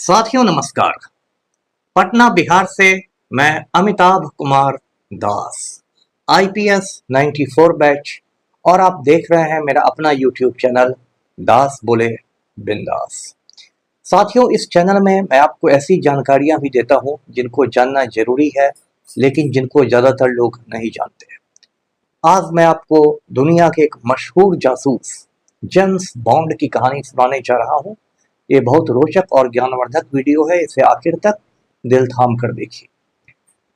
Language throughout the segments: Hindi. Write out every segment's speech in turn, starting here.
साथियों नमस्कार। पटना बिहार से मैं अमिताभ कुमार दास, आईपीएस 94 बैच, और आप देख रहे हैं मेरा अपना यूट्यूब चैनल दास बोले बिंदास। साथियों, इस चैनल में मैं आपको ऐसी जानकारियां भी देता हूं जिनको जानना जरूरी है, लेकिन जिनको ज़्यादातर लोग नहीं जानते। आज मैं आपको दुनिया के एक मशहूर जासूस जेम्स बॉन्ड की कहानी सुनाने जा रहा हूं। ये बहुत रोचक और ज्ञानवर्धक वीडियो है, इसे आखिर तक दिल थाम कर देखिए।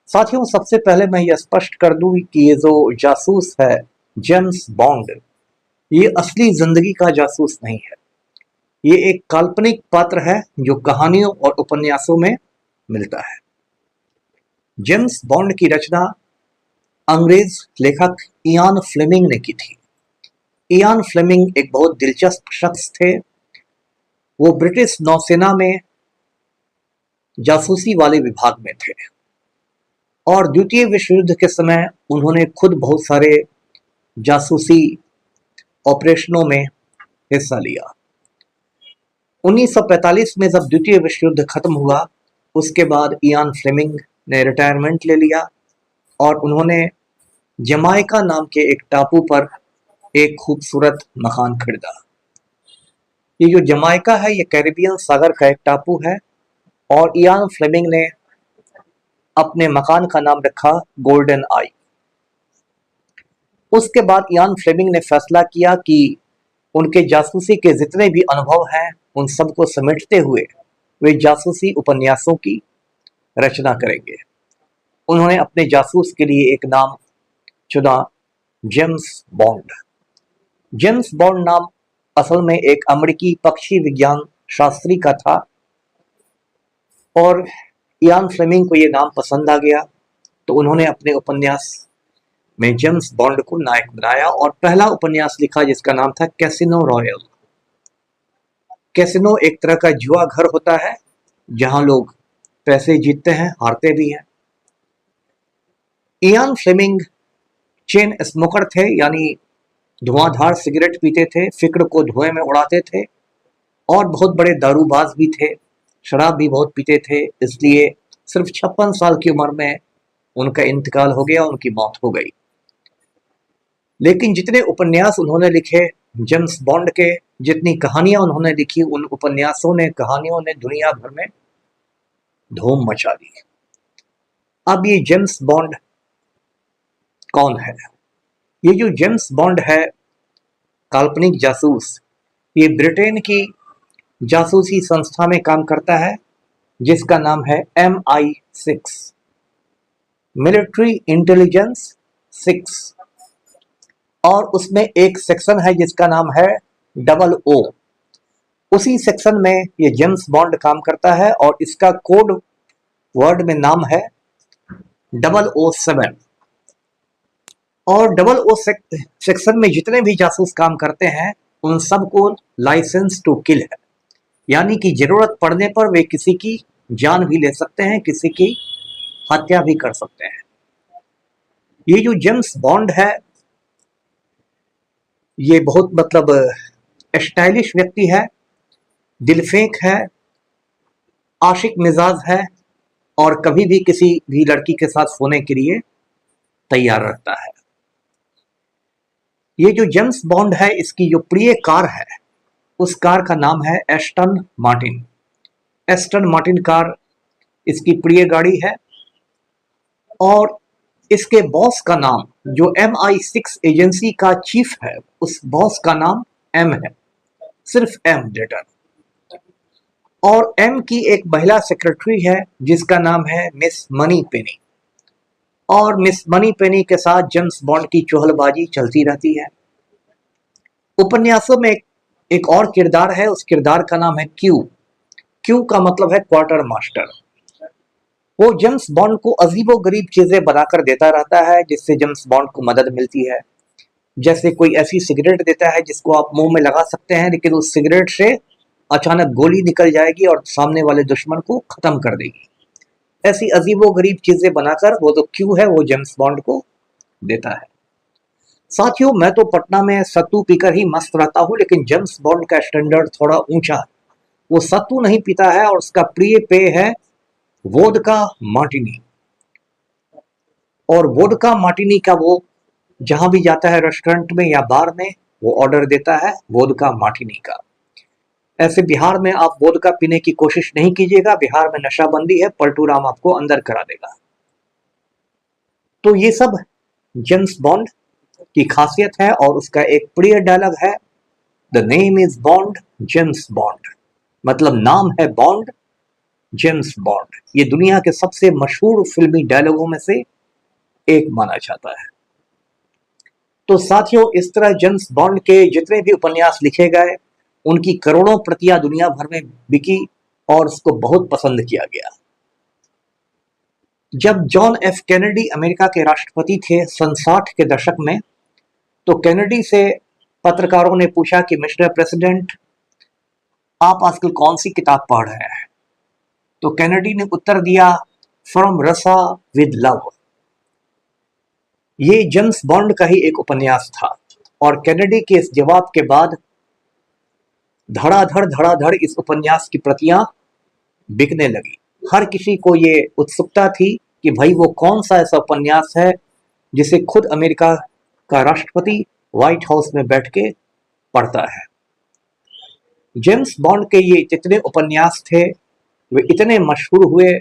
साथियों, सबसे पहले मैं ये स्पष्ट कर दूं कि ये जो जासूस है जेम्स बॉन्ड, ये असली जिंदगी का जासूस नहीं है। ये एक काल्पनिक पात्र है जो कहानियों और उपन्यासों में मिलता है। जेम्स बॉन्ड की रचना अंग्रेज लेखक इयान फ्लेमिंग ने की थी। इयान फ्लेमिंग एक बहुत दिलचस्प शख्स थे। वो ब्रिटिश नौसेना में जासूसी वाले विभाग में थे और द्वितीय विश्व युद्ध के समय उन्होंने खुद बहुत सारे जासूसी ऑपरेशनों में हिस्सा लिया। 1945 में जब द्वितीय विश्व युद्ध खत्म हुआ, उसके बाद इयान फ्लेमिंग ने रिटायरमेंट ले लिया और उन्होंने जमाइका नाम के एक टापू पर एक खूबसूरत मकान खरीदा। ये जो जमाइका है, ये कैरिबियन सागर का एक टापू है और इयान फ्लेमिंग ने अपने मकान का नाम रखा गोल्डन आई। उसके बाद इयान फ्लेमिंग ने फैसला किया कि उनके जासूसी के जितने भी अनुभव हैं, उन सबको समेटते हुए वे जासूसी उपन्यासों की रचना करेंगे। उन्होंने अपने जासूस के लिए एक नाम चुना, जेम्स बॉन्ड। जेम्स बॉन्ड नाम असल में एक अमेरिकी पक्षी विज्ञान शास्त्री का था और इयान फ्लेमिंग को ये नाम पसंद आ गया, तो उन्होंने अपने उपन्यास में जेम्स बॉन्ड को नायक बनाया और पहला उपन्यास लिखा जिसका नाम था कैसिनो रॉयल। कैसिनो एक तरह का जुआ घर होता है जहां लोग पैसे जीतते हैं, हारते भी हैं। इयान फ्लेमिंग चेन स्मोकर थे, यानी धुआंधार सिगरेट पीते थे, फिक्र को धुएं में उड़ाते थे और बहुत बड़े दारूबाज भी थे, शराब भी बहुत पीते थे। इसलिए सिर्फ 56 साल की उम्र में उनका इंतकाल हो गया, उनकी मौत हो गई। लेकिन जितने उपन्यास उन्होंने लिखे जेम्स बॉन्ड के, जितनी कहानियां उन्होंने लिखी, उन उपन्यासों ने, कहानियों ने दुनिया भर में धूम मचा दी। अब ये जेम्स बॉन्ड कौन है? ये जो जेम्स बॉन्ड है, काल्पनिक जासूस, ये ब्रिटेन की जासूसी संस्था में काम करता है जिसका नाम है MI6, मिलिट्री इंटेलिजेंस 6, और उसमें एक सेक्शन है जिसका नाम है OO। उसी सेक्शन में ये जेम्स बॉन्ड काम करता है और इसका कोड वर्ड में नाम है 007। और 00 सेक्शन में जितने भी जासूस काम करते हैं उन सबको लाइसेंस टू किल है, यानी कि जरूरत पड़ने पर वे किसी की जान भी ले सकते हैं, किसी की हत्या भी कर सकते हैं। ये जो जेम्स बॉन्ड है, ये बहुत स्टाइलिश व्यक्ति है, दिलफेंक है, आशिक मिजाज है और कभी भी किसी भी लड़की के साथ सोने के लिए तैयार रहता है। ये जो जेम्स बॉन्ड है, इसकी जो प्रिय कार है, उस कार का नाम है Aston Martin. Aston Martin car इसकी प्रिय गाड़ी है और इसके बॉस का नाम, जो MI6 एजेंसी का चीफ है, उस बॉस का नाम M है, सिर्फ M लेटर। और M की एक महिला सेक्रेटरी है जिसका नाम है मिस मनी पेनी, और मिस मनी पेनी के साथ जेम्स बॉन्ड की चुहलबाजी चलती रहती है। उपन्यासों में एक और किरदार है, उस किरदार का नाम है क्यू का मतलब है क्वार्टर मास्टर। वो जेम्स बॉन्ड को अजीबो गरीब चीजें बनाकर देता रहता है जिससे जेम्स बॉन्ड को मदद मिलती है। जैसे कोई ऐसी सिगरेट देता है जिसको आप मुंह में लगा सकते हैं, लेकिन उस सिगरेट से अचानक गोली निकल जाएगी और सामने वाले दुश्मन को खत्म कर देगी। ऐसी अजीबो गरीब चीजें बनाकर वो जो क्यू है वो जेम्स बॉन्ड को देता है। साथियों, मैं तो पटना में सत्तू पीकर ही मस्त रहता हूँ, लेकिन जेम्स बॉन्ड का स्टैंडर्ड थोड़ा ऊंचा है। वो सत्तू नहीं पीता है और उसका प्रिय पेय है वोदका मार्टिनी। और वोदका मार्टिनी का वो जहां भी जाता है रेस्टोरेंट में या बार में वो ऑर्डर देता है वोदका मार्टिनी का। ऐसे बिहार में आप वोदका पीने की कोशिश नहीं कीजिएगा, बिहार में नशाबंदी है, पलटू राम आपको अंदर करा देगा। तो ये सब जेम्स बॉन्ड की खासियत है और उसका एक प्रिय डायलॉग है, the name is bond James bond, मतलब नाम है बॉन्ड जेम्स बॉन्ड। ये दुनिया के सबसे मशहूर फिल्मी डायलॉगों में से एक माना जाता है। तो साथियों, इस तरह जेम्स बॉन्ड के जितने भी उपन्यास लिखे गए उनकी करोड़ों प्रतियां दुनिया भर में बिकी और उसको बहुत पसंद किया गया। जब जॉन एफ कैनेडी अमेरिका के राष्ट्रपति थे सन 60 के दशक में, तो कैनेडी से पत्रकारों ने पूछा कि मिस्टर प्रेसिडेंट, आप आजकल कौन सी किताब पढ़ रहे हैं? तो कैनेडी ने उत्तर दिया, फ्रॉम रसा विद लव। ये जेम्स बॉन्ड का ही एक उपन्यास था और कैनेडी के इस जवाब के बाद धड़ाधड़ इस उपन्यास की प्रतियां बिकने लगी। हर किसी को ये उत्सुकता थी कि भाई वो कौन सा ऐसा उपन्यास है जिसे खुद अमेरिका का राष्ट्रपति व्हाइट हाउस में बैठ के पढ़ता है। जेम्स बॉन्ड के ये जितने उपन्यास थे वे इतने मशहूर हुए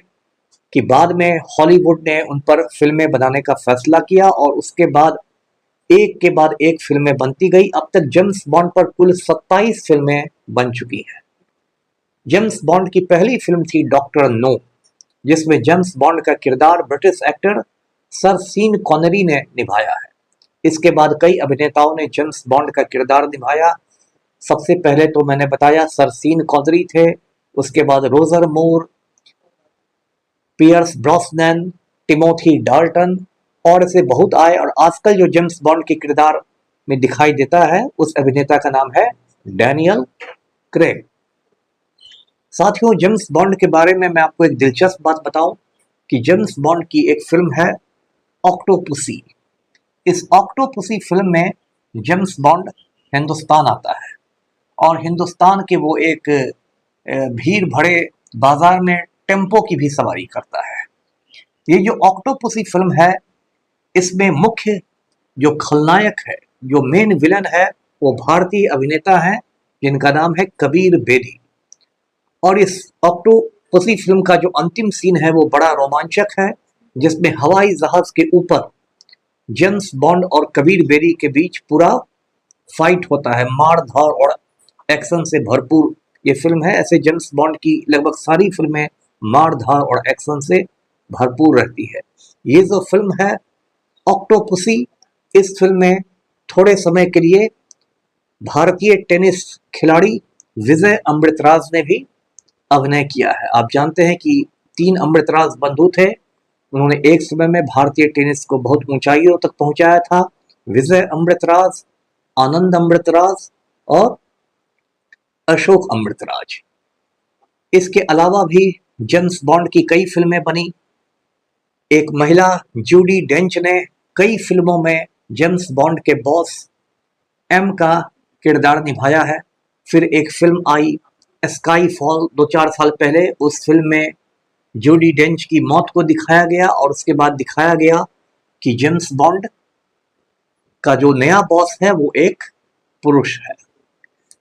कि बाद में हॉलीवुड ने उन पर फिल्में बनाने का फैसला किया और उसके बाद एक फिल्में बनती गई। अब तक जेम्स बॉन्ड पर कुल 27 फिल्में बन चुकी हैं। जेम्स बॉन्ड की पहली फिल्म थी डॉक्टर नो, जिसमें जेम्स बॉन्ड का किरदार British actor sir Sean Connery ने निभाया है। इसके बाद कई अभिनेताओं ने जेम्स बॉन्ड का किरदार निभाया। सबसे पहले तो मैंने बताया सर सीन कॉनरी थे, उसके बाद Roger Moore, piers ब्रॉसनैन, Timothy Dalton और ऐसे बहुत आए। और आजकल जो जेम्स बॉन्ड के किरदार में दिखाई देता है उस अभिनेता का नाम है डैनियल क्रेग। साथियों, जेम्स बॉन्ड के बारे में मैं आपको एक दिलचस्प बात बताऊं कि जेम्स बॉन्ड की एक फिल्म है ऑक्टोपुसी। इस ऑक्टोपुसी फिल्म में जेम्स बॉन्ड हिंदुस्तान आता है और हिंदुस्तान के वो एक भीड़ भरे बाजार में टेम्पो की भी सवारी करता है। ये जो ऑक्टोपुसी फिल्म है इसमें मुख्य जो खलनायक है, जो मेन विलन है, वो भारतीय अभिनेता है जिनका नाम है कबीर बेदी। और इस ऑक्टोपसी फिल्म का जो अंतिम सीन है वो बड़ा रोमांचक है, जिसमें हवाई जहाज के ऊपर जेम्स बॉन्ड और कबीर बेदी के बीच पूरा फाइट होता है, मार धार और एक्शन से भरपूर ये फिल्म है। ऐसे जेम्स बॉन्ड की लगभग सारी फिल्में मार धार और एक्शन से भरपूर रहती है। ये जो फिल्म है ऑक्टोपसी, इस फिल्म में थोड़े समय के लिए भारतीय टेनिस खिलाड़ी विजय अमृतराज ने भी अभिनय किया है। आप जानते हैं कि 3 अमृतराज बंधु थे, उन्होंने एक समय में भारतीय टेनिस को बहुत ऊंचाइयों तक पहुंचाया था। विजय अमृतराज, आनंद अमृतराज और अशोक अमृतराज। इसके अलावा भी जेम्स बॉन्ड की कई फिल्में बनी। एक महिला जूडी डेंच ने कई फिल्मों में जेम्स बॉन्ड के बॉस एम का किरदार निभाया है। फिर एक फिल्म आई स्काई फॉल 2-4 साल पहले, उस फिल्म में जूडी डेंच की मौत को दिखाया गया और उसके बाद दिखाया गया कि जेम्स बॉन्ड का जो नया बॉस है वो एक पुरुष है।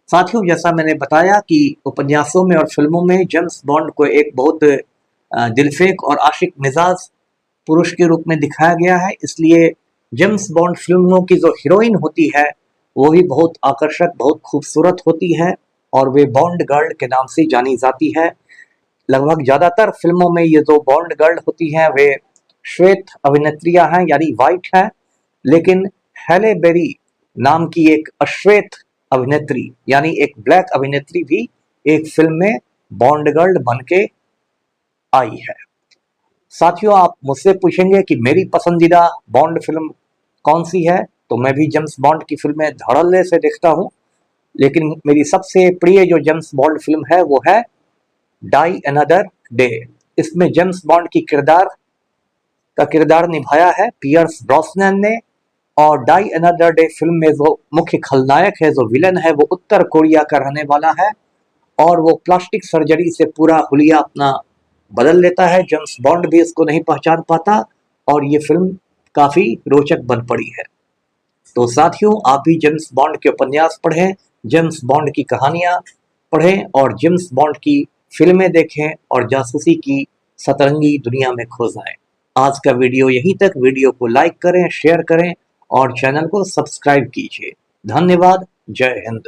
साथियों, जैसा मैंने बताया कि उपन्यासों में और फिल्मों में जेम्स बॉन्ड को एक बहुत दिलफेक और आशिक मिजाज पुरुष के रूप में दिखाया गया है, इसलिए जेम्स बॉन्ड फिल्मों की जो हीरोइन होती है वो भी बहुत आकर्षक, बहुत खूबसूरत होती है और वे बॉन्ड गर्ल के नाम से जानी जाती है। लगभग ज़्यादातर फिल्मों में ये जो बॉन्ड गर्ल होती हैं वे श्वेत अभिनेत्रियां हैं, यानी वाइट है, लेकिन हैले बेरी नाम की एक अश्वेत अभिनेत्री यानी एक ब्लैक अभिनेत्री भी एक फिल्म में बॉन्ड गर्ल बन के आई है। साथियों, आप मुझसे पूछेंगे कि मेरी पसंदीदा बॉन्ड फिल्म कौन सी है, तो मैं भी जेम्स बॉन्ड की फिल्में धड़ल्ले से देखता हूँ, लेकिन मेरी सबसे प्रिय जो जेम्स बॉन्ड फिल्म है वो है डाई अनदर डे। इसमें जेम्स बॉन्ड की किरदार निभाया है पियर्स ब्रॉसनैन ने और डाई अनदर डे फिल्म में जो मुख्य खलनायक है, जो विलन है, वो उत्तर कोरिया का रहने वाला है और वो प्लास्टिक सर्जरी से पूरा हुलिया अपना बदल लेता है। जेम्स बॉन्ड भी इसको नहीं पहचान पाता और ये फिल्म काफी रोचक बन पड़ी है। तो साथियों, आप भी जेम्स बॉन्ड के उपन्यास पढ़ें, जेम्स बॉन्ड की कहानियां पढ़ें और जेम्स बॉन्ड की फिल्में देखें और जासूसी की सतरंगी दुनिया में खो जाएं। आज का वीडियो यहीं तक। वीडियो को लाइक करें, शेयर करें और चैनल को सब्सक्राइब कीजिए। धन्यवाद। जय हिंद।